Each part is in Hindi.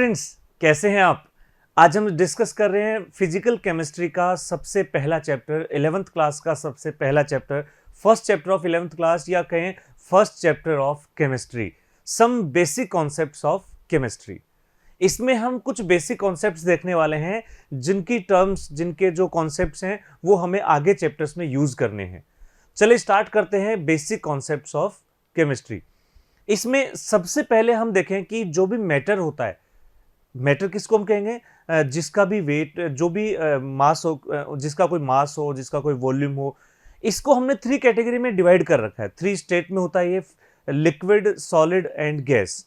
फ्रेंड्स, कैसे हैं आप? आज हम डिस्कस कर रहे हैं फिजिकल केमिस्ट्री का सबसे पहला चैप्टर, 11th क्लास का सबसे पहला chapter, first chapter of 11th class या कहें first chapter of chemistry, some basic concepts of chemistry. इसमें हम कुछ बेसिक कॉन्सेप्ट्स देखने वाले हैं जिनकी टर्म्स, जिनके जो कॉन्सेप्ट्स हैं वो हमें आगे चैप्टर्स में यूज करने हैं। चलिए स्टार्ट करते हैं बेसिक कॉन्सेप्ट्स ऑफ केमिस्ट्री। इसमें सबसे पहले हम देखें कि जो भी मैटर होता है, मैटर किसको हम कहेंगे? जिसका भी वेट, जो भी मास हो, जिसका कोई मास हो, जिसका कोई वॉल्यूम हो, इसको हमने 3 कैटेगरी में डिवाइड कर रखा है। 3 स्टेट में होता है ये, liquid, solid and gas.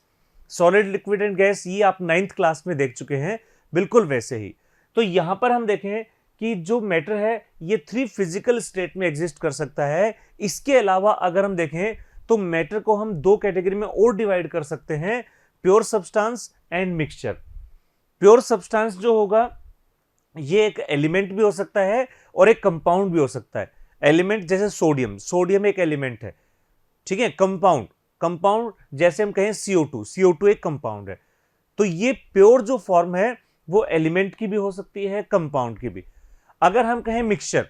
Solid, liquid and gas ये आप 9th क्लास में देख चुके हैं, बिल्कुल वैसे ही। तो यहां पर हम देखें कि जो मैटर है ये 3 फिजिकल स्टेट में एग्जिस्ट कर सकता है। इसके अलावा अगर हम देखें तो मैटर को हम 2 कैटेगरी में और डिवाइड कर सकते हैं, pure substance and mixture. Pure substance जो होगा ये एक एलिमेंट भी हो सकता है और एक कंपाउंड भी हो सकता है। एलिमेंट जैसे सोडियम, सोडियम एक एलिमेंट है, ठीक है। कंपाउंड, कंपाउंड जैसे हम कहें CO2, CO2 एक कंपाउंड है। तो ये प्योर जो फॉर्म है वो एलिमेंट की भी हो सकती है, कंपाउंड की भी। अगर हम कहें मिक्सचर,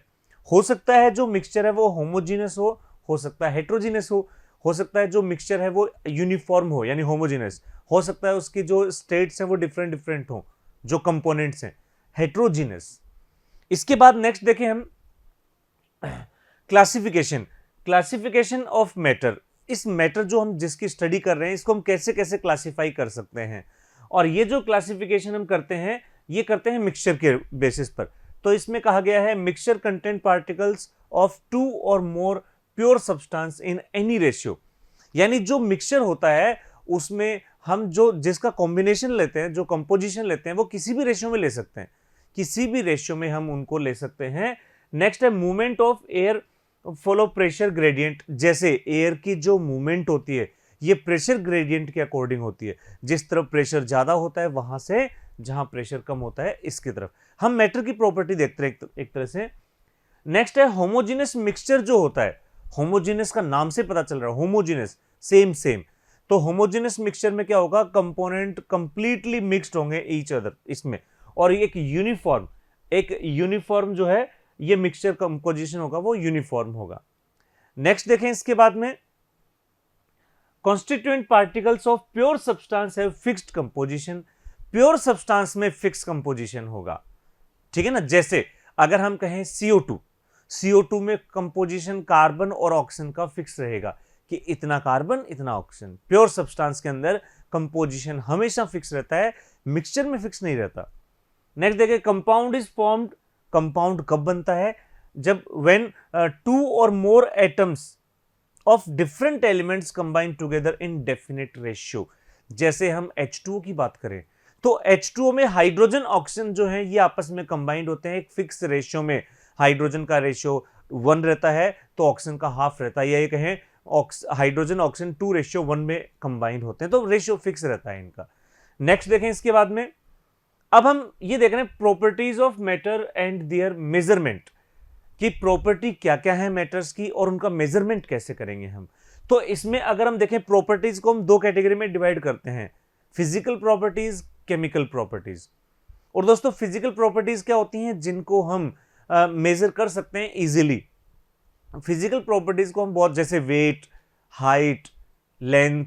हो सकता है जो मिक्सचर है वो होमोजीनस हो सकता है हेट्रोजीनस हो सकता है जो मिक्सचर है वो यूनिफॉर्म हो यानी होमोजीनस, हो सकता है उसकी जो स्टेट्स हैं वो डिफरेंट डिफरेंट हो, जो कंपोनेंट्स हैं हेट्रोजीनस। इसके बाद नेक्स्ट देखें हम क्लासिफिकेशन, क्लासिफिकेशन ऑफ मैटर। इस मैटर जो हम जिसकी स्टडी कर रहे हैं इसको हम कैसे कैसे क्लासिफाई कर सकते हैं, और ये जो क्लासिफिकेशन हम करते हैं ये करते हैं मिक्सचर के बेसिस पर। तो इसमें कहा गया है मिक्सचर कंटेंट पार्टिकल्स ऑफ 2 और मोर pure substance in any ratio. यानी जो मिक्सचर होता है उसमें हम जो जिसका कॉम्बिनेशन लेते हैं, जो कंपोजिशन लेते हैं, वो किसी भी रेशियो में ले सकते हैं, किसी भी रेशियो में हम उनको ले सकते हैं। नेक्स्ट है movement of air follow pressure gradient. जैसे एयर की जो मूवमेंट होती है ये प्रेशर ग्रेडियंट के अकॉर्डिंग होती है, जिस तरफ प्रेशर ज्यादा होता है वहां से जहां प्रेशर कम होता है इसकी तरफ। हम मैटर की प्रॉपर्टी देखते हैं एक तरह से। नेक्स्ट है होमोजीनस मिक्सचर जो होता है, होमोजीनस का नाम से पता चल रहा है, होमोजीनस सेम सेम। तो होमोजीनस मिक्सचर में क्या होगा, कंपोनेंट कंप्लीटली मिक्स्ड होंगे ईच अदर इसमें, और एक यूनिफॉर्म जो है ये मिक्सचर कंपोजिशन होगा वो यूनिफॉर्म होगा। नेक्स्ट देखें इसके बाद में constituent particles of pure substance है फिक्स्ड कंपोजिशन। प्योर सब्सटेंस में फिक्स कंपोजिशन होगा, ठीक है ना। जैसे अगर हम कहें CO2 में कंपोजिशन कार्बन और ऑक्सीजन का फिक्स रहेगा कि इतना कार्बन इतना ऑक्सीजन। प्योर सब्सटेंस के अंदर कंपोजिशन हमेशा फिक्स रहता है, मिक्सचर में फिक्स नहीं रहता। नेक्स्ट देखिए कंपाउंड इज फॉर्म्ड। कंपाउंड कब बनता है, जब व्हेन 2 और मोर atoms of different elements combine together in definite ratio. जैसे हम H2O की बात करें तो H2O में हाइड्रोजन ऑक्सीजन जो है ये आपस में कंबाइंड होते हैं एक फिक्स रेशियो में। हाइड्रोजन का रेशियो 1 रहता है तो ऑक्सीजन का हाफ रहता है, या ये कहें हाइड्रोजन ऑक्सीजन 2:1 में कंबाइंड होते हैं, तो रेशियो फिक्स रहता है इनका। नेक्स्ट देखें इसके बाद में, अब हम ये देख रहे हैं properties of matter and there measurement, कि प्रॉपर्टी क्या क्या है मैटर्स की और उनका मेजरमेंट कैसे करेंगे हम। तो इसमें अगर हम देखें प्रॉपर्टीज को हम 2 कैटेगरी में डिवाइड करते हैं, फिजिकल प्रॉपर्टीज, केमिकल प्रॉपर्टीज। और दोस्तों फिजिकल प्रॉपर्टीज क्या होती हैं, जिनको हम मेजर कर सकते हैं इजीली। फिजिकल प्रॉपर्टीज को हम बहुत, जैसे वेट, हाइट, लेंथ,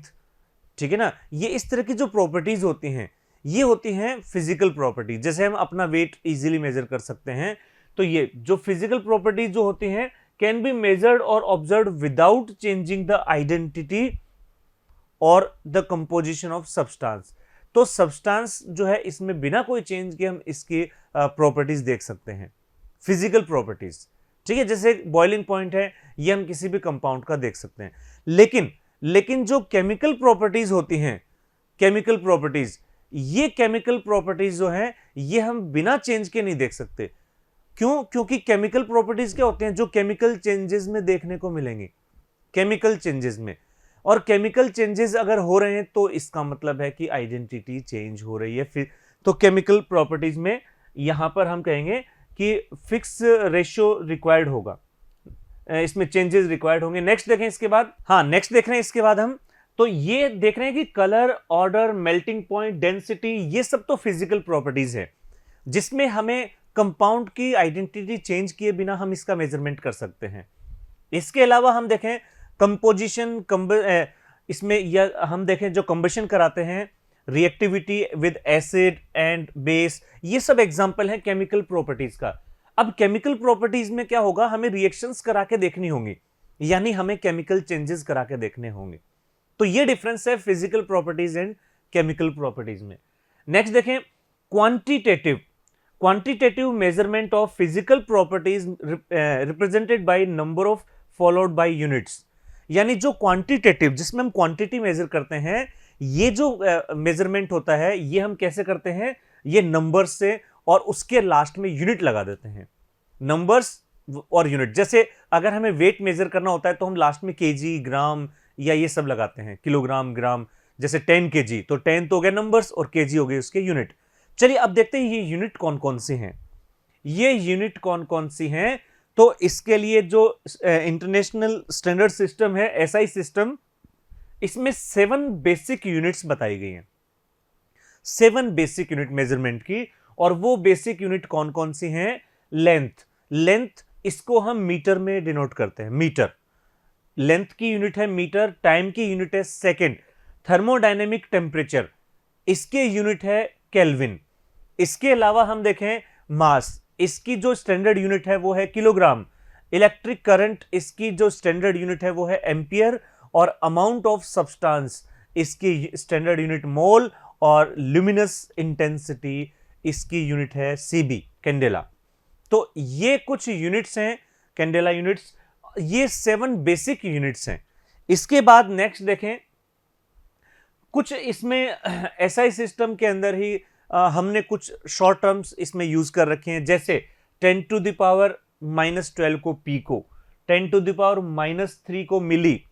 ठीक है ना, ये इस तरह की जो प्रॉपर्टीज होती हैं ये होती हैं फिजिकल प्रॉपर्टी। जैसे हम अपना वेट इजीली मेजर कर सकते हैं, तो ये जो फिजिकल प्रॉपर्टीज जो होती हैं कैन बी मेजर्ड और observe without changing the identity और द कंपोजिशन ऑफ सब्सटेंस। तो सब्सटेंस जो है इसमें बिना कोई चेंज के हम इसकी प्रॉपर्टीज देख सकते हैं, फिजिकल प्रॉपर्टीज, ठीक है। जैसे बॉइलिंग पॉइंट है ये हम किसी भी कंपाउंड का देख सकते हैं। लेकिन जो केमिकल प्रॉपर्टीज होती हैं, केमिकल प्रॉपर्टीज, ये केमिकल प्रॉपर्टीज जो हैं ये हम बिना चेंज के नहीं देख सकते। क्यों? क्योंकि केमिकल प्रॉपर्टीज क्या होते हैं, जो केमिकल चेंजेस में देखने को मिलेंगे, केमिकल चेंजेस में। और केमिकल चेंजेस अगर हो रहे हैं तो इसका मतलब है कि आइडेंटिटी चेंज हो रही है। फिर तो केमिकल प्रॉपर्टीज में यहां पर हम कहेंगे कि फिक्स रेशियो रिक्वायर्ड होगा, इसमें चेंजेस रिक्वायर्ड होंगे। नेक्स्ट देखें इसके बाद, नेक्स्ट देख रहे हैं इसके बाद हम तो ये देख रहे हैं कि colour, order, melting point, density, ये सब तो फिजिकल प्रॉपर्टीज है जिसमें हमें कंपाउंड की आइडेंटिटी चेंज किए बिना हम इसका मेजरमेंट कर सकते हैं। इसके अलावा हम देखें कंपोजिशन, इसमें या हम देखें जो कंबशन कराते हैं, reactivity with acid and base, ये सब एग्जांपल हैं केमिकल प्रॉपर्टीज का। अब केमिकल प्रॉपर्टीज में क्या होगा, हमें रिएक्शंस करा के देखनी होंगी, यानी हमें केमिकल चेंजेस करा के देखने होंगे। तो ये डिफरेंस है physical properties and chemical properties में। नेक्स्ट देखें quantitative. Quantitative measurement of physical properties represented by number of followed by units, यानी जो क्वांटिटेटिव जिसमें हम क्वांटिटी मेजर करते हैं, ये जो मेजरमेंट होता है ये हम कैसे करते हैं, ये नंबर्स से और उसके लास्ट में यूनिट लगा देते हैं, नंबर्स और यूनिट। जैसे अगर हमें वेट मेजर करना होता है तो हम लास्ट में केजी, ग्राम या ये सब लगाते हैं, किलोग्राम, ग्राम। जैसे 10 केजी तो 10 तो हो गया नंबर्स और केजी हो गए उसके यूनिट। चलिए अब देखते हैं ये यूनिट कौन कौन सी हैं। ये यूनिट कौन कौन सी हैं, तो इसके लिए जो इंटरनेशनल स्टैंडर्ड सिस्टम है, एसआई सिस्टम, इसमें 7 बेसिक यूनिट्स बताई गई हैं, 7 बेसिक यूनिट मेजरमेंट की। और वो बेसिक यूनिट कौन कौन सी हैं, लेंथ, इसको हम मीटर में डिनोट करते हैं, मीटर। लेंथ की यूनिट है मीटर, टाइम की यूनिट है सेकेंड, थर्मोडायनेमिक टेम्परेचर, इसके यूनिट है केल्विन। इसके अलावा हम देखें मास, इसकी जो स्टैंडर्ड यूनिट है वो है किलोग्राम। इलेक्ट्रिक करंट, इसकी जो स्टैंडर्ड यूनिट है वो है एम्पियर। और अमाउंट ऑफ सब्सटेंस, इसकी स्टैंडर्ड यूनिट मोल। और ल्यूमिनस इंटेंसिटी, इसकी यूनिट है सीबी, कैंडेला। तो ये कुछ यूनिट्स हैं, कैंडेला यूनिट्स, ये 7 बेसिक यूनिट्स हैं। इसके बाद नेक्स्ट देखें, कुछ इसमें एसआई सिस्टम के अंदर ही हमने कुछ शॉर्ट टर्म्स इसमें यूज कर रखे हैं, जैसे 10⁻⁻12 को पीको, 10⁻⁻3 को मिली,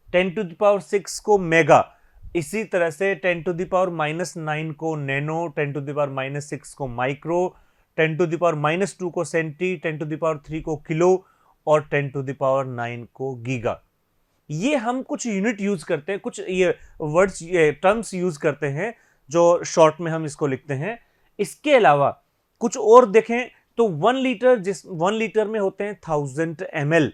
10⁻6 को मेगा, इसी तरह से 10⁻⁻9 को नैनो, 10⁻⁻6 को माइक्रो, 10⁻⁻2 को सेंटी, 10⁻3 को किलो और 10⁻9 को गीगा। ये हम कुछ यूनिट यूज करते हैं, कुछ ये वर्ड्स, ये टर्म्स यूज करते हैं जो शॉर्ट में हम इसको लिखते हैं। इसके अलावा कुछ और देखें तो 1 लीटर, 1 लीटर में होते हैं 1000 ml,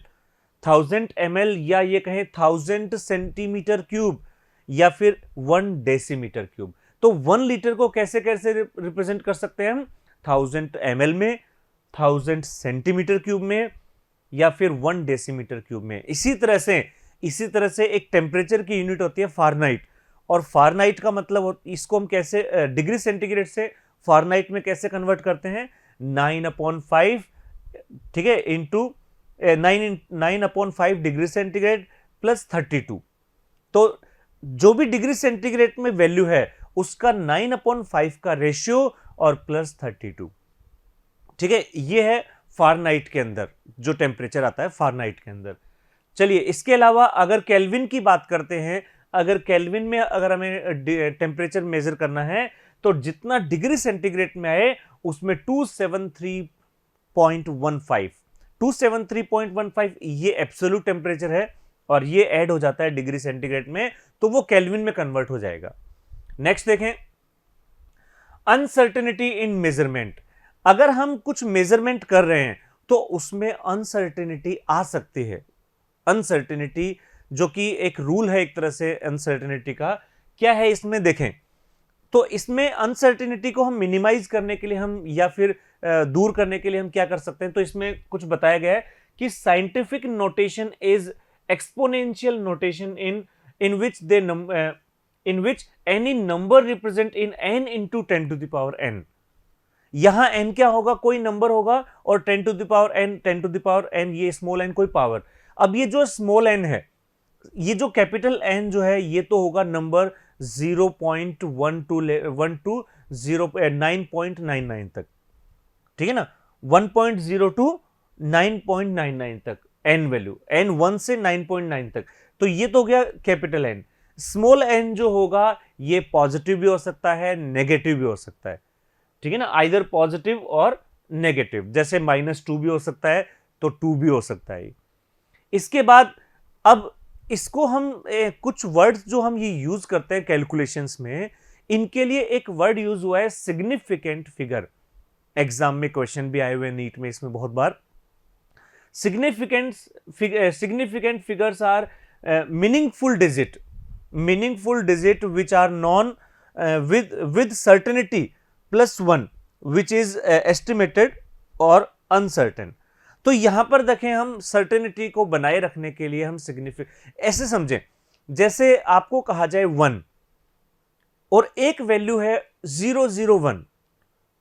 1000 ml, या ये कहें 1000 सेंटीमीटर क्यूब, या फिर 1 डेसीमीटर क्यूब। तो 1 लीटर को कैसे कैसे रिप्रेजेंट कर सकते हैं हम, 1000 ml में, 1000 सेंटीमीटर क्यूब में, या फिर 1 डेसीमीटर क्यूब में। इसी तरह से एक टेम्परेचर की यूनिट होती है फारेनहाइट, और फारेनहाइट का मतलब इसको हम कैसे डिग्री सेंटीग्रेड से फारेनहाइट में कैसे कन्वर्ट करते हैं, 9/5, ठीक है, इंटू 9/5 डिग्री सेंटीग्रेड प्लस 32। तो जो भी डिग्री सेंटीग्रेड में वैल्यू है उसका 9/5 का रेशियो और प्लस 32, ठीक है। ये है फारेनहाइट के अंदर जो टेम्परेचर आता है फारेनहाइट के अंदर। चलिए इसके अलावा अगर केल्विन की बात करते हैं, अगर केल्विन में अगर हमें टेम्परेचर मेजर करना है तो जितना डिग्री सेंटीग्रेड में आए उसमें 273.15 ये एब्सोल्यूट टेम्परेचर है, और ये ऐड हो जाता है डिग्री सेंटीग्रेड में तो वो केल्विन में कन्वर्ट हो जाएगा। नेक्स्ट देखें अनसर्टेनिटी इन मेजरमेंट। अगर हम कुछ मेजरमेंट कर रहे हैं तो उसमें अनसर्टेनिटी आ सकती है। अनसर्टेनिटी जो कि एक रूल है एक तरह से अनसर्टेनिटी का, क्या है इसमें देखें तो इसमें अनसर्टेनिटी को हम मिनिमाइज करने के लिए हम या फिर दूर करने के लिए हम क्या कर सकते हैं, तो इसमें कुछ बताया गया है कि scientific notation is exponential notation in which any number represent in n into 10 to the power n। यहां n क्या होगा, कोई नंबर होगा, और 10 to the power n ये स्मॉल n कोई पावर। अब ये जो स्मॉल n है, ये जो कैपिटल n जो है ये तो होगा नंबर 0.1 to 9.99 तक, ठीक है ना, 1.0 to 9.99 तक n वैल्यू, n 1 से 9.9 तक। तो ये तो हो गया कैपिटल N। स्मॉल n जो होगा ये पॉजिटिव भी हो सकता है, नेगेटिव भी हो सकता है, ठीक है ना, आइदर पॉजिटिव और नेगेटिव, जैसे -2 भी हो सकता है तो 2 भी हो सकता है। इसके बाद अब इसको हम कुछ वर्ड्स जो हम ये यूज करते हैं कैलकुलेशंस में, इनके लिए एक वर्ड यूज हुआ है सिग्निफिकेंट फिगर। एग्जाम में क्वेश्चन भी आए हुए नीट में इसमें बहुत बार। Significant figures are meaningful digit which are known with certainty plus 1 which is estimated और uncertain। तो यहां पर देखें हम सर्टेनिटी को बनाए रखने के लिए हम सिग्निफिकेंट ऐसे समझें, जैसे आपको कहा जाए 1 और एक वैल्यू है 001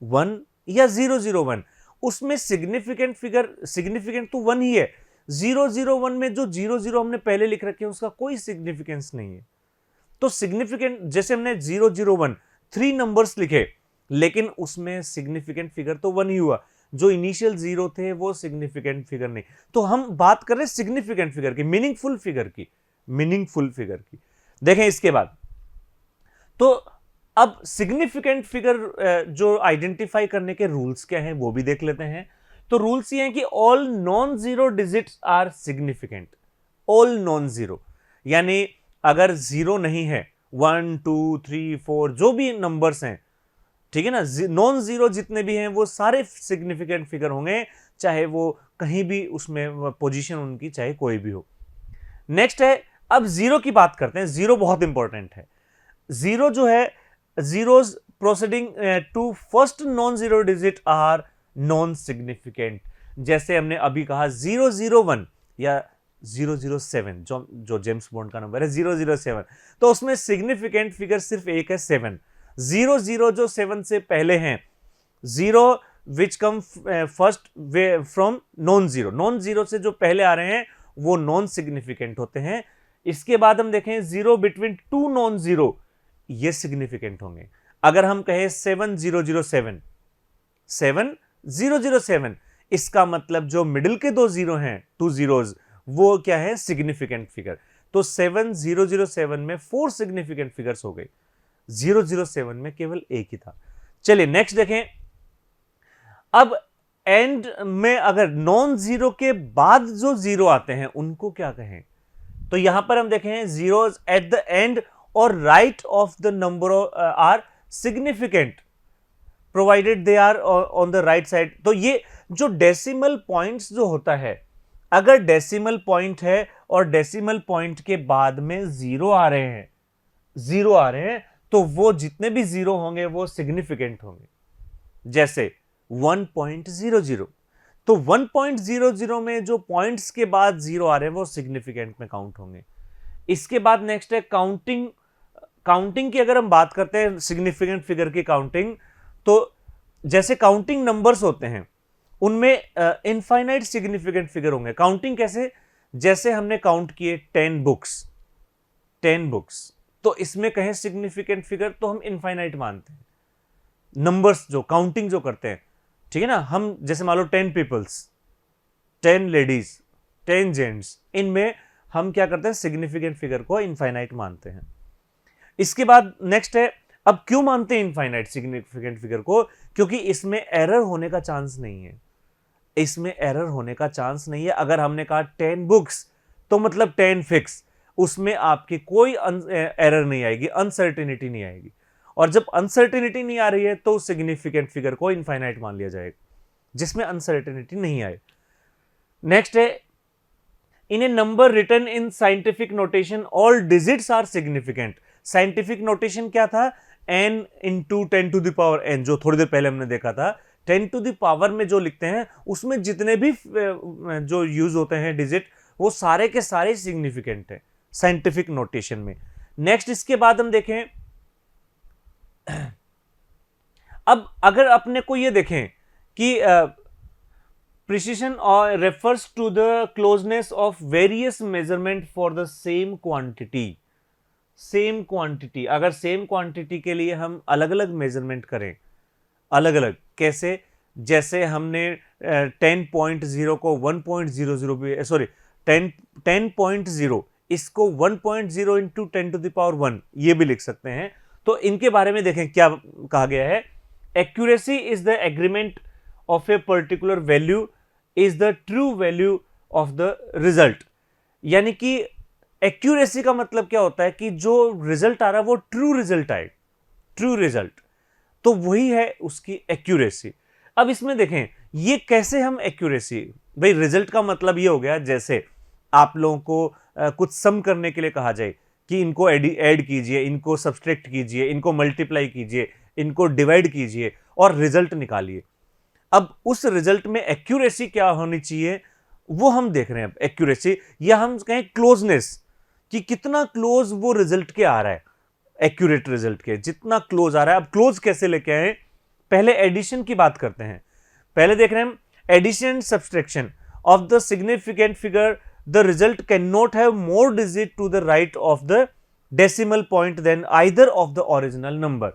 1 या 001, उसमें सिग्निफिकेंट फिगर सिग्निफिकेंट तो 1 ही है। 001 में जो 00 हमने पहले लिख रखे हैं उसका कोई सिग्निफिकेंस नहीं है। तो सिग्निफिकेंट जैसे हमने 001 3 नंबर्स लिखे, लेकिन उसमें सिग्निफिकेंट फिगर तो 1 ही हुआ, जो इनिशियल 0 थे वो सिग्निफिकेंट फिगर नहीं। तो हम बात कर रहे हैं सिग्निफिकेंट फिगर की, मीनिंगफुल फिगर की। देखें इसके बाद, तो अब सिग्निफिकेंट फिगर जो आइडेंटिफाई करने के रूल्स क्या हैं वो भी देख लेते हैं। तो रूल्स ये हैं कि all non zero digits are significant. All non zero यानी अगर जीरो नहीं है, 1 2 3 4 जो भी नंबर्स हैं, ठीक है ना, नॉन जीरो जितने भी हैं वो सारे सिग्निफिकेंट फिगर होंगे, चाहे वो कहीं भी उसमें पोजीशन उनकी चाहे कोई भी हो। नेक्स्ट है, अब जीरो की बात करते हैं। जीरो बहुत इंपॉर्टेंट है। जीरो जो है, zeros proceeding to first non zero digit are non significant. जैसे हमने अभी कहा 001 या 007, जो जेम्स बॉन्ड का नंबर है 007, तो उसमें सिग्निफिकेंट फिगर सिर्फ एक है 7। 00 जो 7 से पहले हैं, 0 which come first from non zero से जो पहले आ रहे हैं वो नॉन सिग्निफिकेंट होते हैं। इसके बाद हम देखें 0 बिटवीन 2 नॉन जीरो, ये सिग्निफिकेंट होंगे। अगर हम कहें 7007, इसका मतलब जो मिडिल के 2 जीरो हैं, 2 जीरोज, वो क्या है, सिग्निफिकेंट फिगर। तो 7007 में 4 सिग्निफिकेंट फिगर्स हो गए, 007 में केवल एक ही था। चलिए नेक्स्ट देखें। अब एंड में अगर नॉन जीरो के बाद जो जीरो आते हैं उनको क्या कहें? तो यहां पर हम देखें जीरोज एट द एंड और right of the number are significant provided they are on the right side. तो ये जो डेसिमल पॉइंट्स जो होता है, अगर डेसिमल पॉइंट है और डेसिमल पॉइंट के बाद में जीरो आ रहे हैं, तो वो जितने भी जीरो होंगे वो सिग्निफिकेंट होंगे। जैसे 1.00, तो 1.00 में जो पॉइंट्स के बाद जीरो आ रहे हैं वो सिग्निफिकेंट में काउंट होंगे। इसके बाद नेक्स्ट है काउंटिंग की अगर हम बात करते हैं सिग्निफिकेंट फिगर की काउंटिंग, तो जैसे काउंटिंग नंबर्स होते हैं उनमें इनफाइनाइट सिग्निफिकेंट फिगर होंगे। काउंटिंग कैसे? जैसे हमने काउंट किए 10 बुक्स, तो इसमें कहें सिग्निफिकेंट फिगर तो हम इनफाइनाइट मानते हैं। नंबर्स जो काउंटिंग जो करते हैं, ठीक है ना, हम जैसे मान लो 10 पीपल्स, 10 लेडीज, 10 जेंट्स, इनमें हम क्या करते हैं, सिग्निफिकेंट फिगर को इनफाइनाइट मानते हैं। इसके बाद नेक्स्ट है, अब क्यों मानते हैं इनफाइनाइट सिग्निफिकेंट फिगर को? क्योंकि इसमें एरर होने का चांस नहीं है। अगर हमने कहा 10 बुक्स तो मतलब 10 फिक्स, उसमें आपकी कोई एरर नहीं आएगी, अनसर्टेनिटी नहीं आएगी। और जब अनसर्टेनिटी नहीं आ रही है तो सिग्निफिकेंट फिगर को इनफाइनाइट मान लिया जाएगा, जिसमें अनसर्टेनिटी नहीं आए। नेक्स्ट है, in a number written in scientific notation all digits are significant. Scientific notation क्या था? n into 10 to the power n, जो थोड़ी देर पहले हमने देखा था। 10 टू द पावर में जो लिखते हैं उसमें जितने भी जो यूज होते हैं डिजिट, वो सारे के सारे सिग्निफिकेंट है साइंटिफिक नोटेशन में। नेक्स्ट इसके बाद हम देखें, अब अगर अपने को ये देखें कि प्रिसिशन और refers to the closeness of various measurement for the same quantity. अगर सेम क्वांटिटी के लिए हम अलग अलग मेजरमेंट करें, अलग अलग कैसे? जैसे हमने 10.0 को 1.00 भी, सॉरी 10.0 इसको 1.0 इंटू 10 टू द पावर 1 ये भी लिख सकते हैं। तो इनके बारे में देखें क्या कहा गया है। Accuracy is the agreement of a particular value is the true value of the result. यानी कि एक्यूरेसी का मतलब क्या होता है कि जो रिजल्ट आ रहा है वो ट्रू रिजल्ट आए, ट्रू रिजल्ट, तो वही है उसकी एक्यूरेसी। अब इसमें देखें ये कैसे हम एक्यूरेसी, भाई रिजल्ट का मतलब ये हो गया जैसे आप लोगों को कुछ सम करने के लिए कहा जाए कि इनको ऐड कीजिए, इनको सब्सट्रैक्ट कीजिए, इनको मल्टीप्लाई कीजिए, इनको डिवाइड कीजिए और रिजल्ट निकालिए। अब उस रिजल्ट में एक्यूरेसी क्या होनी चाहिए वो हम देख रहे हैं। अब एक्यूरेसी या हम कहें क्लोजनेस, कि कितना क्लोज वो रिजल्ट के आ रहा है, एक्यूरेट रिजल्ट के जितना क्लोज आ रहा है। अब क्लोज कैसे लेके आए, पहले एडिशन की बात करते हैं। पहले देख रहे हैं हम addition subtraction of the significant figure, the result can not have more digit to the right of the decimal point than either of the original number.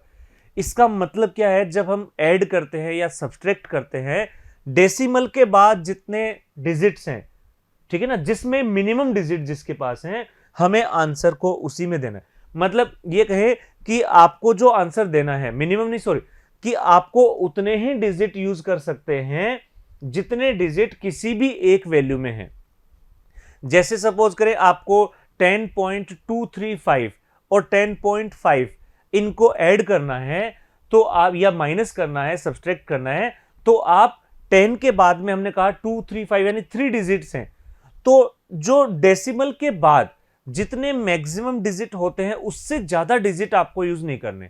इसका मतलब क्या है, जब हम ऐड करते हैं या सब्सट्रैक्ट करते हैं, डेसिमल के बाद जितने डिजिट्स हैं, ठीक है ना, जिसमें मिनिमम डिजिट जिसके पास हैं, हमें आंसर को उसी में देना है। मतलब ये कहे कि आपको जो आंसर देना है, मिनिमम नहीं सॉरी, कि आपको उतने ही डिजिट यूज कर सकते हैं जितने डिजिट किसी भी एक वैल्यू में है। जैसे सपोज करें आपको 10.235 और 10.5 इनको ऐड करना है, तो आप, या माइनस करना है, सब्सट्रैक्ट करना है, तो आप 10 के बाद में हमने कहा 235 यानी 3 डिजिट्स हैं, तो जो डेसिमल के बाद जितने मैक्सिमम डिजिट होते हैं उससे ज्यादा डिजिट आपको यूज नहीं करने।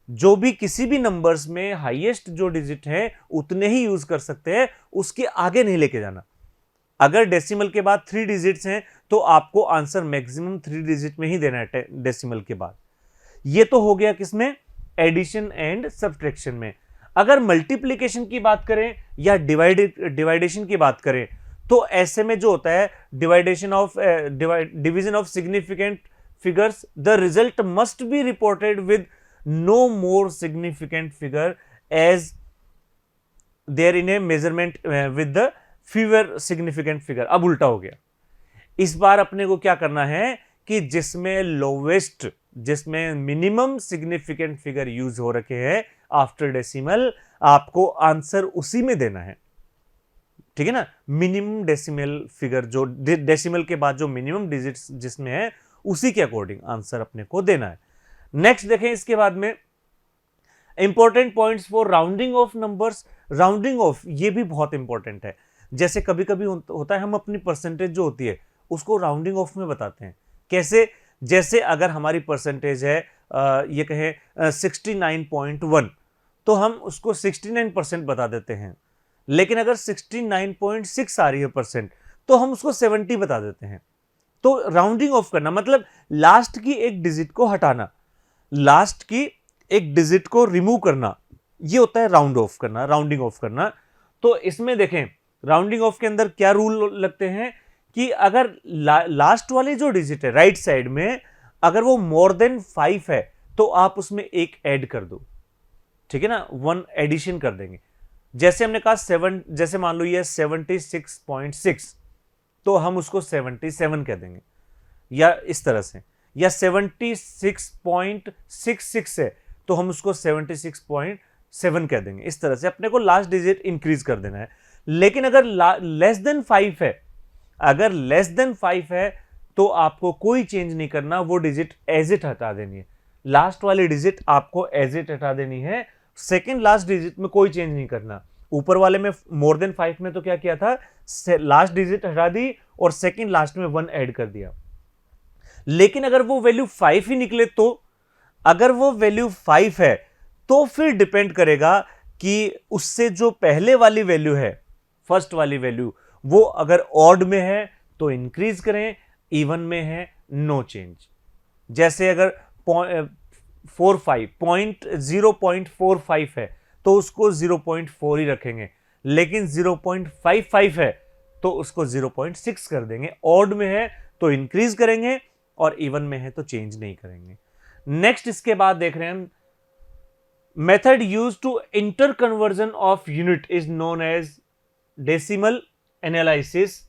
जो भी किसी भी नंबर्स में हाईएस्ट जो डिजिट है उतने ही यूज कर सकते हैं, उसके आगे नहीं लेके जाना। अगर डेसिमल के बाद 3 डिजिट्स हैं तो आपको आंसर मैक्सिमम 3 डिजिट में ही देना है डेसिमल के बाद। ये तो हो गया किसमें, एडिशन एंड सब्ट्रैक्शन में। अगर मल्टीप्लिकेशन की बात करें या डिवाइडेशन की बात करें, तो ऐसे में जो होता है division of significant figures, the result must be reported with no more significant figure as there in a measurement with the fewer significant figure. अब उल्टा हो गया, इस बार अपने को क्या करना है कि जिसमें लोवेस्ट, जिसमें मिनिमम सिग्निफिकेंट फिगर यूज हो रखे हैं आफ्टर डेसिमल, आपको आंसर उसी में देना है, ठीक है ना। मिनिमम डेसिमल फिगर, जो डेसिमल के बाद जो मिनिमम डिजिट्स जिसमें है, उसी के अकॉर्डिंग आंसर अपने को देना है। नेक्स्ट देखें, इसके बाद में important points for rounding off numbers. Rounding off ये भी बहुत इंपॉर्टेंट है। जैसे कभी कभी होता है हम अपनी परसेंटेज जो होती है उसको राउंडिंग ऑफ में बताते हैं। कैसे, जैसे अगर हमारी परसेंटेज है ये कहें 69.1, तो हम उसको 69% बता देते हैं। लेकिन अगर 69.6 आ रही है परसेंट, तो हम उसको 70 बता देते हैं। तो राउंडिंग ऑफ करना मतलब लास्ट की एक डिजिट को हटाना, लास्ट की एक डिजिट को रिमूव करना, ये होता है राउंड ऑफ करना, राउंडिंग ऑफ करना। तो इसमें देखें राउंडिंग ऑफ के अंदर क्या रूल लगते हैं कि अगर लास्ट वाली जो डिजिट है राइट साइड में, अगर वो मोर देन 5 है तो आप उसमें एक ऐड कर दो, ठीक है ना, 1 एडिशन कर देंगे। जैसे हमने कहा 7, जैसे मान लो ये 76.6, तो हम उसको 77 कह देंगे, या इस तरह से, या 76.66 है तो हम उसको 76.7 कह देंगे। इस तरह से अपने को लास्ट डिजिट इंक्रीज कर देना है। लेकिन अगर लेस देन 5 है, अगर लेस देन 5 है तो आपको कोई चेंज नहीं करना, वो डिजिट एज इट हटा देनी है। लास्ट वाली डिजिट आपको एज इट हटा देनी है, सेकेंड लास्ट डिजिट में कोई चेंज नहीं करना। ऊपर वाले में मोर देन 5 में तो क्या किया था, लास्ट डिजिट हटा दी और सेकेंड लास्ट में 1 ऐड कर दिया। लेकिन अगर वो वैल्यू 5 ही निकले, तो अगर वो वैल्यू 5 है तो फिर डिपेंड करेगा कि उससे जो पहले वाली वैल्यू है, फर्स्ट वाली वैल्यू, वो अगर ऑड में है तो इंक्रीज करें, इवन में है नो चेंज। जैसे अगर 0.45 है तो उसको 0.4 ही रखेंगे, लेकिन 0.55 है तो उसको 0.6 कर देंगे। ऑड में है तो इंक्रीज करेंगे और इवन में है तो चेंज नहीं करेंगे। नेक्स्ट इसके बाद देख रहे हैं, method use to interconversion of unit is known as decimal analysis,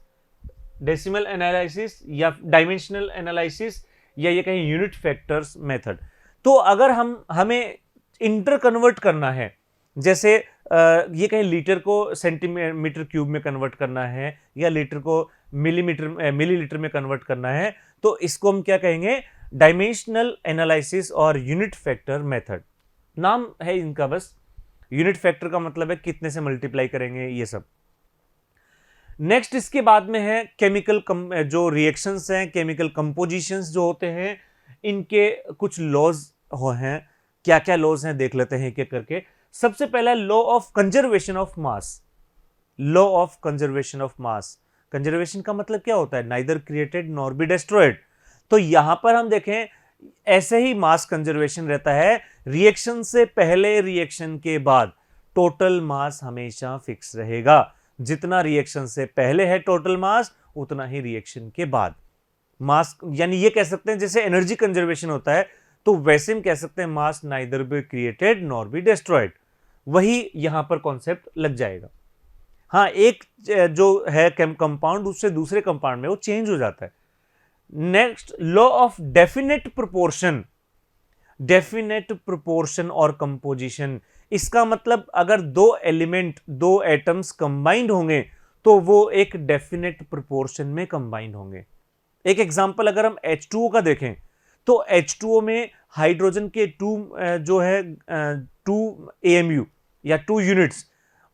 decimal analysis या डायमेंशनल एनालिसिस, या ये कहें यूनिट फैक्टर्स मेथड। तो अगर हमें इंटर कन्वर्ट करना है जैसे ये कहीं लीटर को सेंटीमीटर क्यूब में कन्वर्ट करना है या लीटर को मिलीलीटर में कन्वर्ट करना है, तो इसको हम क्या कहेंगे, डायमेंशनल एनालिसिस और यूनिट फैक्टर मेथड नाम है इनका। बस यूनिट फैक्टर का मतलब है कितने से मल्टीप्लाई करेंगे, ये सब। नेक्स्ट इसके बाद में है केमिकल जो रिएक्शंस हैं, केमिकल कंपोजिशंस जो होते हैं, इनके कुछ लॉज हैं। क्या क्या लॉज हैं देख लेते हैं एक एक करके। सबसे पहला law of conservation of mass. Law of conservation of mass, conservation का मतलब क्या होता है, neither created nor be destroyed. तो यहां पर हम देखें ऐसे ही मास कंजर्वेशन रहता है, रिएक्शन से पहले रिएक्शन के बाद टोटल मास हमेशा फिक्स रहेगा। जितना रिएक्शन से पहले है टोटल मास, उतना ही रिएक्शन के बाद मास, यानी ये कह सकते हैं जैसे एनर्जी कंजर्वेशन होता है, तो वैसे हम कह सकते हैं mass neither be created nor be destroyed. वही यहां पर कॉन्सेप्ट लग जाएगा। हाँ, एक जो है कंपाउंड उससे दूसरे कंपाउंड में वो चेंज हो जाता है। Next law of definite proportion. Definite proportion और कंपोजिशन, इसका मतलब अगर दो एलिमेंट, दो एटम्स कंबाइंड होंगे तो वो एक डेफिनेट प्रोपोर्शन में कंबाइंड होंगे। एक एग्जांपल अगर हम H2O का देखें तो H2O में हाइड्रोजन के जो है 2 AMU या 2 यूनिट्स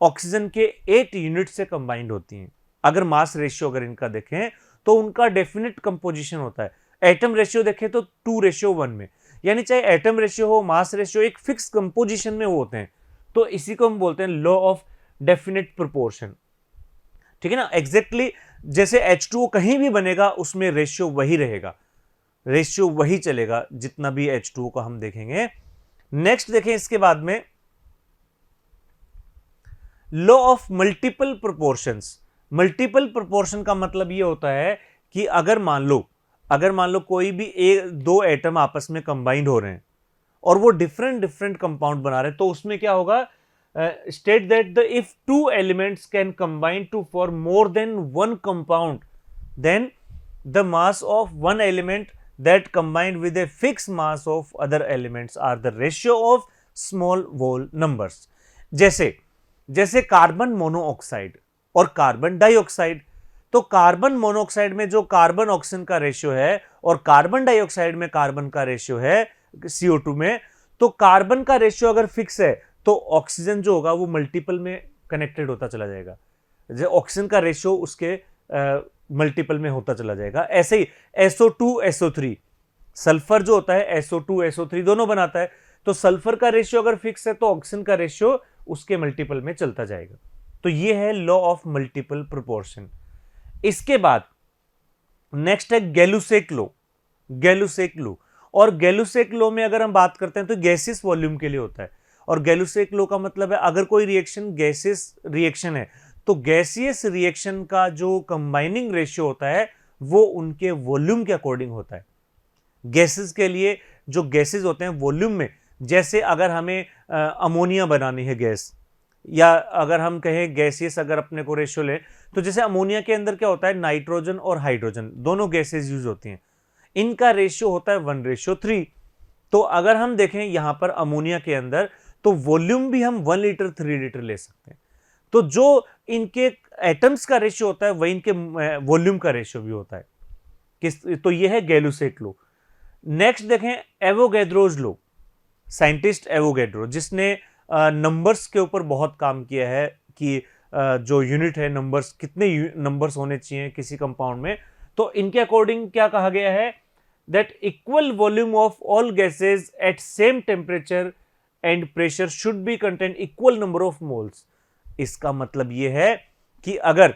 ऑक्सीजन के 8 यूनिट से कंबाइंड होती हैं। अगर मास रेशियो अगर इनका देखें तो उनका डेफिनेट कंपोजिशन होता है। एटम रेशियो देखें तो 2:1 में, यानी चाहे एटम रेशियो हो, मास रेशियो, एक फिक्स कंपोजिशन में वो होते हैं। तो इसी को हम बोलते हैं लॉ ऑफ डेफिनेट प्रोपोर्शन। ठीक है ना, एग्जैक्टली जैसे H2O कहीं भी बनेगा उसमें रेशियो वही रहेगा, रेशियो वही चलेगा जितना भी H2O को हम देखेंगे। नेक्स्ट देखें इसके बाद में law of multiple proportions. Multiple proportion का मतलब ये होता है कि अगर मान लो कोई भी दो एटम आपस में कंबाइंड हो रहे हैं और वो डिफरेंट कंपाउंड बना रहे हैं, तो उसमें क्या होगा, state that the if two elements can combine to for more than one compound, then the mass of one element that combined with a fix mass of other elements are the ratio of small whole numbers. जैसे कार्बन मोनोऑक्साइड और कार्बन डाइऑक्साइड। तो कार्बन मोनोऑक्साइड में जो कार्बन ऑक्सीजन का रेशियो है और कार्बन डाइऑक्साइड में कार्बन का रेशियो है CO2 में, तो कार्बन का रेशियो अगर फिक्स है तो ऑक्सीजन जो होगा वो मल्टीपल में कनेक्टेड होता चला जाएगा, जो ऑक्सीजन का रेशियो उसके मल्टीपल में होता चला जाएगा। ऐसे ही SO2 SO3, सल्फर जो होता है SO2 SO3 दोनों बनाता है, तो सल्फर का रेशियो अगर फिक्स है तो ऑक्सीजन का रेशियो उसके मल्टीपल में चलता जाएगा। तो ये है लॉ ऑफ मल्टीपल प्रोपोर्शन। इसके बाद नेक्स्ट है गैलुसेक लॉ। गैलुसेक लॉ, और गैलुसेक लॉ में अगर हम बात करते हैं तो गैसियस वॉल्यूम के लिए होता है। और गैलुसेक लॉ का मतलब है अगर कोई रिएक्शन गैसियस रिएक्शन है तो गैसियस रिएक्शन का जो कंबाइनिंग रेशियो होता है वो उनके वॉल्यूम के अकॉर्डिंग होता है। गैसेस के लिए जो गैसेस होते हैं वॉल्यूम में, जैसे अगर हमें अमोनिया बनानी है गैस, या अगर हम कहें गैसियस अगर अपने को रेशियो ले, तो जैसे अमोनिया के अंदर क्या होता है, नाइट्रोजन और हाइड्रोजन दोनों गैसेस यूज होती हैं, इनका रेशियो होता है 1:3। तो अगर हम देखें यहां पर अमोनिया के अंदर, तो वॉल्यूम भी हम 1 लीटर 3 लीटर ले सकते हैं। तो जो इनके एटम्स का रेशियो होता है वही इनके वॉल्यूम का रेशियो भी होता है। तो ये है गैलुसेक लॉ। नेक्स्ट देखें एवोगैड्रोज लॉ। साइंटिस्ट एवोगैड्रो, जिसने नंबर्स के ऊपर बहुत काम किया है कि जो यूनिट है नंबर्स, कितने नंबर्स होने चाहिए किसी कंपाउंड में। तो इनके अकॉर्डिंग क्या कहा गया है, that equal volume of all gases eight same temperature and pressure should be contain equal number of moles. इसका मतलब यह है कि अगर,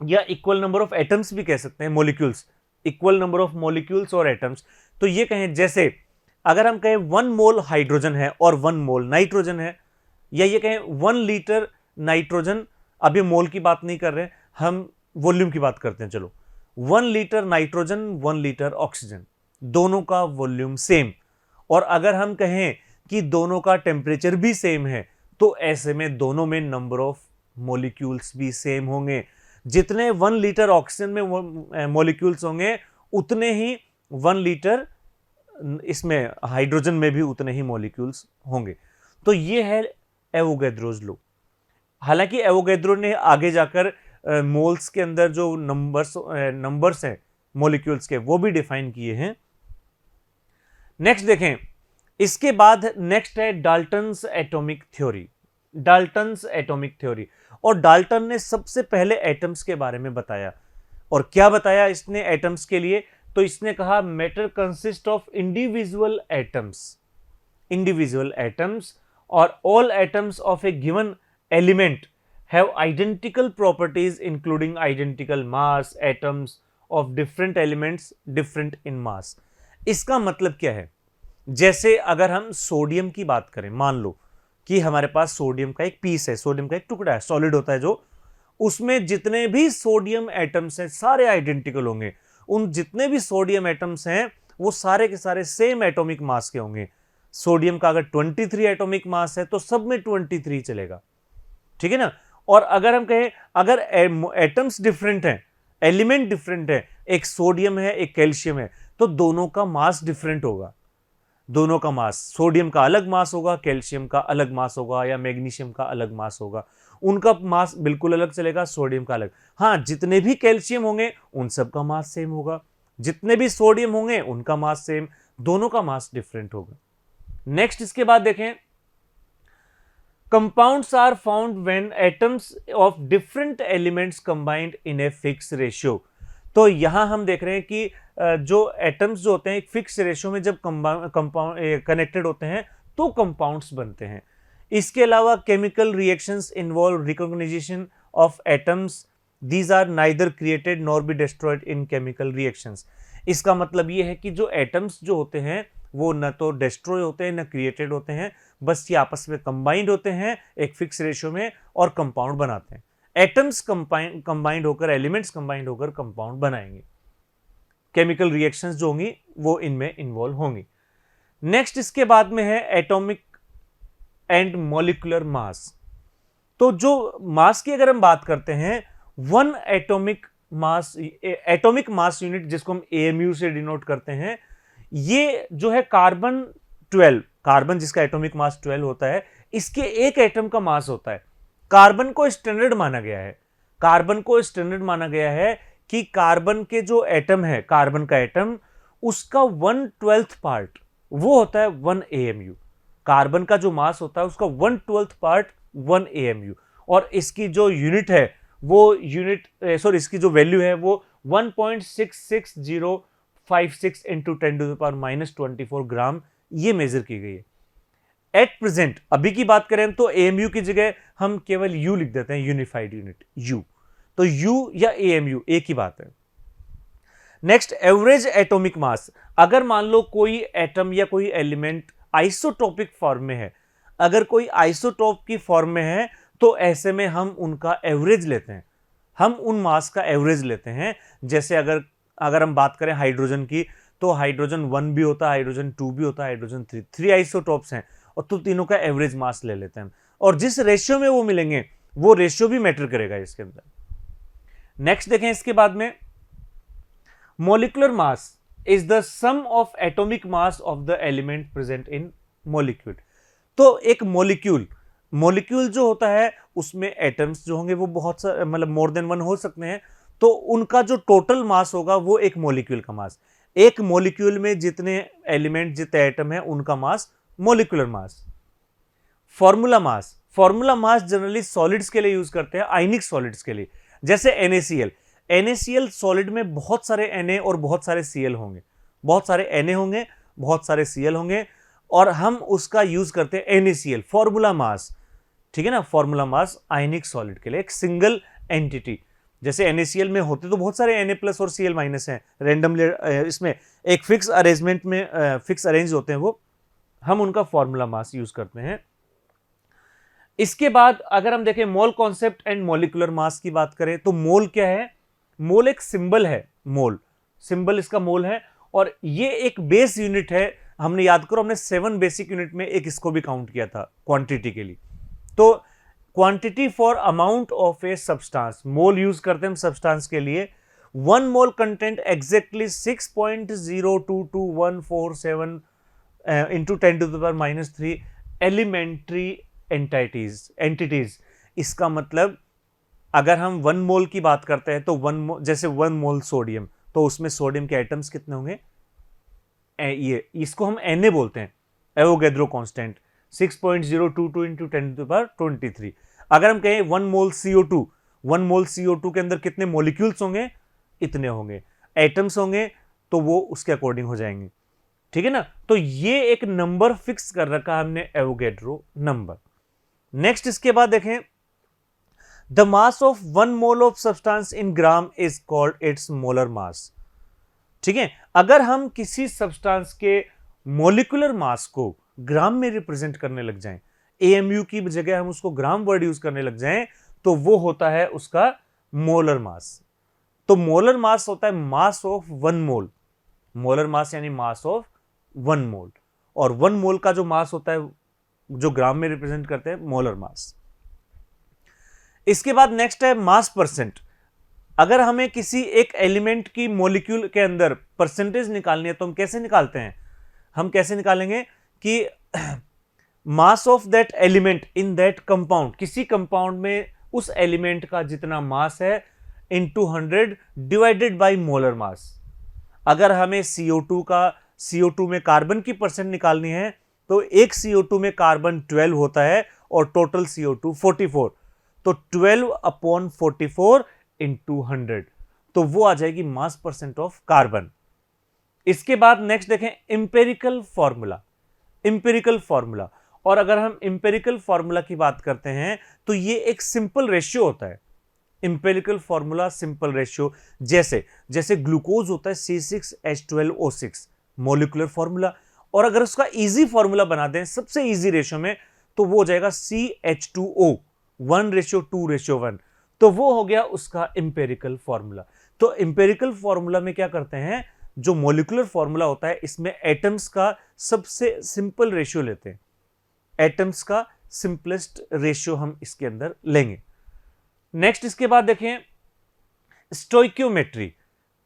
या इक्वल नंबर ऑफ एटम्स भी कह सकते हैं, molecules, equal number of molecules और एटम्स। तो ये कहें जैसे अगर हम कहें 1 मोल हाइड्रोजन है और 1 मोल नाइट्रोजन है, या ये कहें 1 लीटर नाइट्रोजन, अभी मोल की बात नहीं कर रहे, हम वॉल्यूम की बात करते हैं। चलो 1 लीटर नाइट्रोजन 1 लीटर ऑक्सीजन, दोनों का वॉल्यूम सेम, और अगर हम कहें कि दोनों का टेम्परेचर भी सेम है, तो ऐसे में दोनों में नंबर ऑफ मॉलिक्यूल्स भी सेम होंगे। जितने 1 लीटर ऑक्सीजन में मॉलिक्यूल्स होंगे उतने ही 1 लीटर इसमें हाइड्रोजन में भी उतने ही मॉलिक्यूल्स होंगे। तो ये है एवोगैड्रोज लॉ। हालांकि एवोगैड्रो ने आगे जाकर मोल्स के अंदर जो नंबर्स हैं मॉलिक्यूल्स के, वो भी डिफाइन किए हैं। नेक्स्ट देखें, इसके बाद नेक्स्ट है Dalton's atomic theory. Dalton's atomic theory, और डाल्टन ने सबसे पहले एटम्स के बारे में बताया। और क्या बताया इसने एटम्स के लिए? तो इसने कहा matter consist of individual atoms और all atoms of a given element have identical properties including identical mass. Atoms of different elements different in mass. इसका मतलब क्या है? जैसे अगर हम सोडियम की बात करें, मान लो कि हमारे पास सोडियम का एक पीस है, सोडियम का एक टुकड़ा है, सॉलिड होता है जो, उसमें जितने भी सोडियम एटम्स हैं सारे आइडेंटिकल होंगे। उन जितने भी सोडियम एटम्स हैं वो सारे के सारे सेम एटॉमिक मास के होंगे। सोडियम का अगर 23 एटॉमिक मास है तो सब में 23 चलेगा, ठीक है ना। और अगर हम कहें अगर एटम्स डिफरेंट हैं, एलिमेंट डिफरेंट है, एक सोडियम है एक कैल्शियम है, तो दोनों का मास डिफरेंट होगा। दोनों का मास, सोडियम का अलग मास होगा, कैल्शियम का अलग मास होगा, या मैग्नीशियम का अलग मास होगा। उनका मास बिल्कुल अलग चलेगा, सोडियम का अलग। हाँ, जितने भी कैल्शियम होंगे उन सब का मास सेम होगा, जितने भी सोडियम होंगे उनका मास सेम, दोनों का मास डिफरेंट होगा। नेक्स्ट इसके बाद देखें, compounds are found when atoms of different elements combined in a fix ratio. तो यहां हम देख रहे हैं कि जो एटम्स जो होते हैं एक फिक्स रेशियो में जब कनेक्टेड होते हैं तो कंपाउंड्स बनते हैं। इसके अलावा chemical reactions involve recognition of atoms, these are neither created nor be destroyed in chemical reactions. इसका मतलब ये है कि जो एटम्स जो होते हैं वो न तो डिस्ट्रॉय होते हैं न क्रिएटेड होते हैं, बस ये आपस में कंबाइंड होते हैं एक फिक्स रेशियो में और कंपाउंड बनाते हैं। एटम्स कंबाइंड होकर, एलिमेंट्स कंबाइंड होकर कंपाउंड बनाएंगे। केमिकल रिएक्शंस जो होंगी वो इनमें इन्वॉल्व होंगी। नेक्स्ट इसके बाद में है एटॉमिक एंड मॉलिक्यूलर मास। तो जो मास की अगर हम बात करते हैं, वन एटॉमिक मास यूनिट जिसको हम AMU से डिनोट करते हैं, ये जो है कार्बन 12, कार्बन जिसका एटॉमिक मास 12 होता है, इसके एक एटम का मास होता है। कार्बन को स्टैंडर्ड माना गया है, कार्बन को स्टैंडर्ड माना गया है कि कार्बन के जो एटम है, कार्बन का एटम, उसका 1/12 पार्ट वो होता है 1 AMU। कार्बन का जो मास होता है उसका 1/12 पार्ट 1 AMU। और इसकी जो यूनिट है वो इसकी जो वैल्यू है वो 1.66056 इंटू 10⁻⁻24 ग्राम ये मेजर की गई है। एट प्रेजेंट अभी की बात करें तो AMU की जगह हम केवल U लिख देते हैं, यूनिफाइड यूनिट U। तो U या AMU एक ही बात है। Next, average atomic mass. अगर मान लो कोई एटम या कोई एलिमेंट आइसोटोपिक फॉर्म में है, अगर कोई आइसोटोप की फॉर्म में है तो ऐसे में हम उनका एवरेज लेते हैं, हम उन मास का एवरेज लेते हैं। जैसे अगर हम बात करें हाइड्रोजन की, तो हाइड्रोजन 1 भी होता है, हाइड्रोजन 2 भी होता है, हाइड्रोजन 3 आइसोटोप्स हैं, और तो तीनों का एवरेज मास ले लेते हैं। और जिस रेशियो में वो मिलेंगे वो रेशियो भी मैटर करेगा इसके अंदर। नेक्स्ट देखें इसके बाद में, molecular mass is the sum of atomic mass of the element present in molecule. तो एक मॉलिक्यूल जो होता है उसमें एटम्स जो होंगे वो बहुत सारे, मतलब मोर देन 1 हो सकते हैं, तो उनका जो टोटल मास होगा वो एक मॉलिक्यूल का मास। एक मॉलिक्यूल में जितने एलिमेंट, जितने एटम है, उनका mass molecular mass. Formula mass generally solids के लिए यूज करते हैं, आयनिक सॉलिड्स के लिए। जैसे NaCl सॉलिड में बहुत सारे Na और बहुत सारे Cl होंगे, बहुत सारे Na होंगे, बहुत सारे Cl होंगे, और हम उसका यूज करते हैं NaCl, फॉर्मूला मास, ठीक है ना। फॉर्मूला मास आयनिक सॉलिड के लिए एक सिंगल एंटिटी। जैसे NaCl में होते तो बहुत सारे Na+ और Cl- हैं, रेंडमली इसमें एक फिक्स अरेंजमेंट में फिक्स अरेंज होते हैं, वो हम उनका फॉर्मूला मास यूज करते हैं। इसके बाद अगर हम देखें mole concept and molecular mass की बात करें, तो मोल क्या है? मोल एक सिंबल है, मोल सिंबल इसका मोल है, और ये एक बेस यूनिट है। हमने याद करो, हमने 7 बेसिक यूनिट में एक इसको भी काउंट किया था क्वांटिटी के लिए। तो quantity for amount of a substance, mole use करते हैं हम सब्सटेंस के लिए। 1 mole content exactly 6.02247 into 10⁻³ elementary entities. इसका मतलब अगर हम 1 मोल की बात करते हैं तो जैसे 1 मोल सोडियम, तो उसमें सोडियम के एटम्स कितने होंगे? ये इसको हम Na बोलते हैं, एवोगैड्रो कांस्टेंट 6.022 इंटू 10⁻23। अगर हम कहें 1 मोल CO2, 1 मोल CO2 के अंदर कितने मॉलिक्यूल्स होंगे? इतने होंगे, एटम्स होंगे, तो वो उसके अकॉर्डिंग हो जाएंगे, ठीक है ना। तो ये एक नंबर फिक्स कर रखा हमने, एवोगैड्रो नंबर। नेक्स्ट इसके बाद देखें, the mass of 1 mole of substance in gram is called its molar mass. ठीक है, अगर हम किसी सब्सटेंस के मॉलिक्यूलर मास को ग्राम में रिप्रेजेंट करने लग जाएं, AMU की जगह हम उसको ग्राम वर्ड यूज करने लग जाएं, तो वो होता है उसका मोलर मास। तो मोलर मास होता है mass of 1 mole, molar mass यानी मास ऑफ 1 मोल, और 1 मोल का जो मास होता है जो ग्राम में रिप्रेजेंट करते हैं, मोलर मास। इसके बाद नेक्स्ट है मास परसेंट। अगर हमें किसी एक एलिमेंट की मॉलिक्यूल के अंदर परसेंटेज निकालनी है तो हम कैसे निकालते हैं? हम कैसे निकालेंगे कि mass of that element in that compound, किसी कंपाउंड में उस एलिमेंट का जितना मास है into 100 divided by molar mass. अगर हमें CO2 में कार्बन की परसेंट निकालनी है तो एक CO2 में कार्बन 12 होता है और टोटल CO2 44, तो 12/44 इंटू 100, तो वो आ जाएगी मास परसेंट ऑफ कार्बन। इसके बाद नेक्स्ट देखें इंपेरिकल फॉर्मूला। इंपेरिकल फॉर्मूला, और अगर हम इंपेरिकल फॉर्मूला की बात करते हैं तो ये एक सिंपल रेशियो होता है। इंपेरिकल फॉर्मूला सिंपल रेशियो, जैसे ग्लूकोज होता है C6H12O6 मॉलिक्यूलर फॉर्मूला, और अगर उसका इजी फॉर्मूला बना दें सबसे इजी रेशियो में तो वो हो जाएगा CH2O 1:2:1, तो वो हो गया उसका इंपेरिकल फॉर्मूला। तो इंपेरिकल फॉर्मूला में क्या करते हैं, जो मॉलिक्यूलर फॉर्मूला होता है इसमें एटम्स का सबसे सिंपल रेशियो लेते हैं, एटम्स का सिंपलेस्ट रेशियो हम इसके अंदर लेंगे। नेक्स्ट इसके बाद देखें stoichiometry.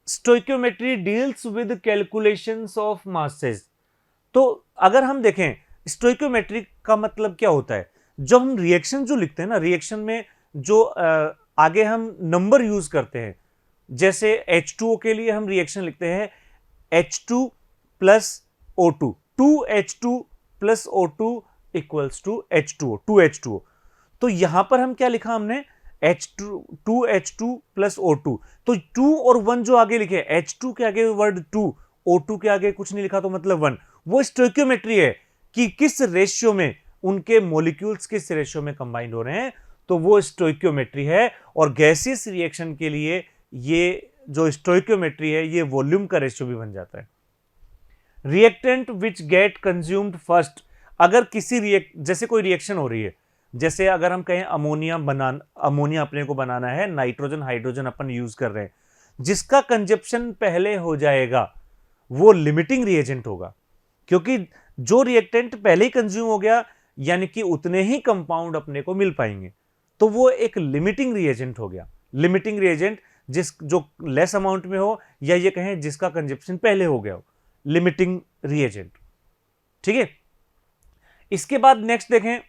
Stoichiometry deals with calculations of masses. तो अगर हम देखें स्टोइकियोमेट्री का मतलब क्या होता है, जब हम रिएक्शन जो लिखते हैं ना, रिएक्शन में जो आगे हम नंबर यूज करते हैं, जैसे H2O के लिए हम रिएक्शन लिखते हैं H2 plus O2, 2H2 plus O2 equals to H2O, 2H2O। तो यहां पर हम क्या लिखा हमने,2H2 प्लस O2, तो 2 और 1 जो आगे लिखे, H2 के आगे वर्ड 2, O2 के आगे कुछ नहीं लिखा तो मतलब 1, वो स्टोइकियोमेट्री है कि किस रेशियो में उनके मॉलिक्यूल्स किस रेशियो में कंबाइंड हो रहे हैं, तो वो स्टोइकियोमेट्री है। और गैसियस रिएक्शन के लिए ये जो स्टोइकियोमेट्री है ये वॉल्यूम का रेशियो भी बन जाता है। Reactant which get consumed first, अगर किसी जैसे कोई रिएक्शन हो रही है, जैसे अगर हम कहें अमोनिया अपने को बनाना है, नाइट्रोजन हाइड्रोजन अपन यूज कर रहे हैं, जिसका कंजप्शन पहले हो जाएगा वो लिमिटिंग रिएजेंट होगा, क्योंकि जो रिएक्टेंट पहले ही कंज्यूम हो गया यानी कि उतने ही कंपाउंड अपने को मिल पाएंगे, तो वो एक लिमिटिंग रिएजेंट हो गया। लिमिटिंग रिएजेंट जो लेस अमाउंट में हो, या ये कहें जिसका कंजप्शन पहले हो गया हो, लिमिटिंग रिएजेंट। ठीक है, इसके बाद नेक्स्ट देखें,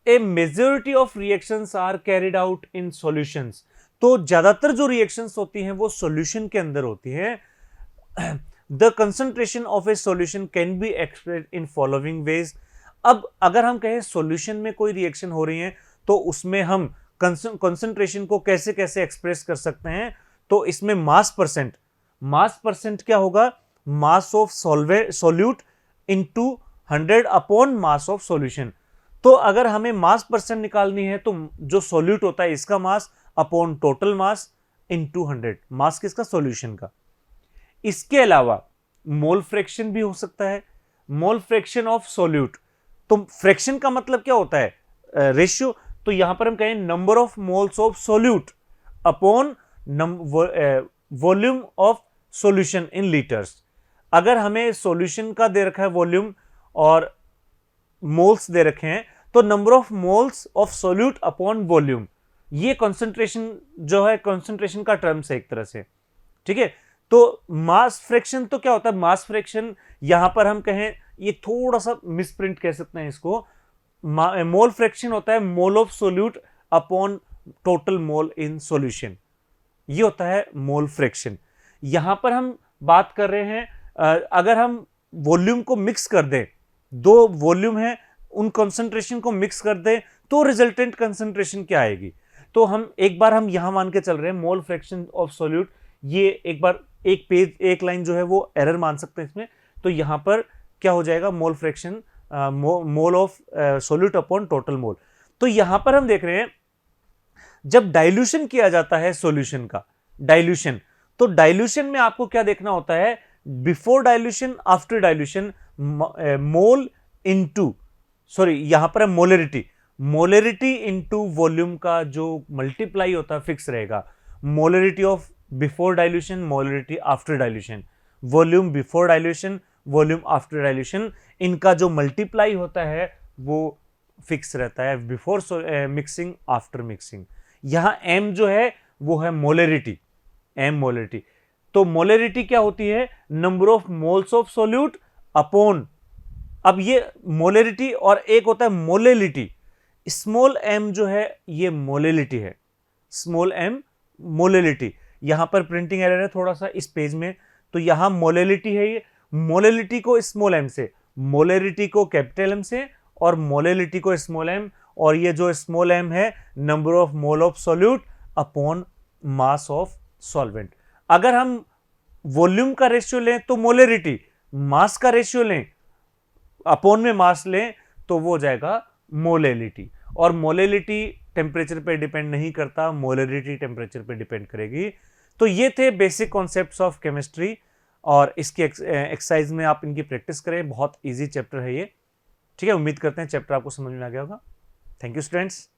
a majority of reactions are carried out in solutions. तो ज्यादातर जो रिएक्शंस होती हैं वो सॉल्यूशन के अंदर होती हैं। The concentration of A solution can be expressed in following veg. अब अगर हम कहें सॉल्यूशन में कोई रिएक्शन हो रही है तो उसमें हम कंसंट्रेशन को कैसे कैसे एक्सप्रेस कर सकते हैं, तो इसमें मास परसेंट क्या होगा, mass of solute into 100 upon mass of solution. तो अगर हमें मास परसेंट निकालनी है तो जो सॉल्यूट होता है इसका mass upon total mass into 100, मास किसका, सॉल्यूशन का। इसके अलावा मोल फ्रैक्शन भी हो सकता है, मोल फ्रैक्शन ऑफ सॉल्यूट। तो फ्रैक्शन का मतलब क्या होता है, रेशियो। तो यहां पर हम कहें number of moles of solute upon volume of solution in litres. अगर हमें सॉल्यूशन का दे रखा है वॉल्यूम और मोल्स दे रखे हैं, तो number of moles of solute upon volume, ये कंसंट्रेशन जो है, कंसंट्रेशन का टर्म्स है एक तरह से। ठीक है, तो मास फ्रैक्शन तो क्या होता है, मास फ्रैक्शन यहां पर हम कहें, ये थोड़ा सा मिसप्रिंट कह सकते हैं इसको, मोल फ्रैक्शन होता है mole of solute upon total mole in solution, ये होता है मोल फ्रैक्शन। यहां पर हम बात कर रहे हैं अगर हम वॉल्यूम को मिक्स कर दें, दो वॉल्यूम है उन कंसंट्रेशन को मिक्स कर दें तो रिजल्टेंट कंसंट्रेशन क्या आएगी। तो हम एक बार हम यहां मान के चल रहे हैं मोल फ्रैक्शन ऑफ सॉल्यूट, ये एक बार एक पेज एक लाइन जो है वो एरर मान सकते हैं इसमें। तो यहां पर क्या हो जाएगा mole fraction mole of solute upon total mole. तो यहां पर हम देख रहे हैं जब डाइल्यूशन किया जाता है सॉल्यूशन का, डाइल्यूशन, तो डाइल्यूशन में आपको क्या देखना होता है, बिफोर डाइल्यूशन आफ्टर डाइल्यूशन, मोल इनटू, सॉरी यहां पर है मोलरिटी, मोलरिटी इनटू वॉल्यूम का जो मल्टीप्लाई होता है फिक्स रहेगा। Molarity of before dilution, molarity after dilution, volume before dilution, volume after dilution, इनका जो मल्टीप्लाई होता है वो फिक्स रहता है बिफोर मिक्सिंग आफ्टर मिक्सिंग। यहां m जो है वो है मोलरिटी, m मोलरिटी। तो मोलरिटी क्या होती है, number of moles of solute upon, अब ये मोलरिटी और एक होता है मोलेलिटी, स्मॉल m जो है ये मोलेलिटी है, स्मॉल m मोलेलिटी। यहां पर प्रिंटिंग एरर है थोड़ा सा इस पेज में, तो यहां मोलेलिटी है, ये मोलेलिटी को स्मॉल m से, मोलेरिटी को कैपिटल M से और मोलेलिटी को स्मॉल m, और ये जो स्मॉल m है number of mole of solute upon mass of solvent. अगर हम वॉल्यूम का रेशियो लें तो मोलेरिटी, मास का रेशियो लें अपॉन में मास लें तो वो हो जाएगा मोलेलिटी। और मोलेलिटी टेम्परेचर पे डिपेंड नहीं करता, मोलेरिटी टेम्परेचर पे डिपेंड करेगी। तो ये थे बेसिक कॉन्सेप्ट्स ऑफ केमिस्ट्री, और इसकी एक्सरसाइज में आप इनकी प्रैक्टिस करें, बहुत इजी चैप्टर है ये। ठीक है, उम्मीद करते हैं चैप्टर आपको समझ में आ गया होगा। Thank you students.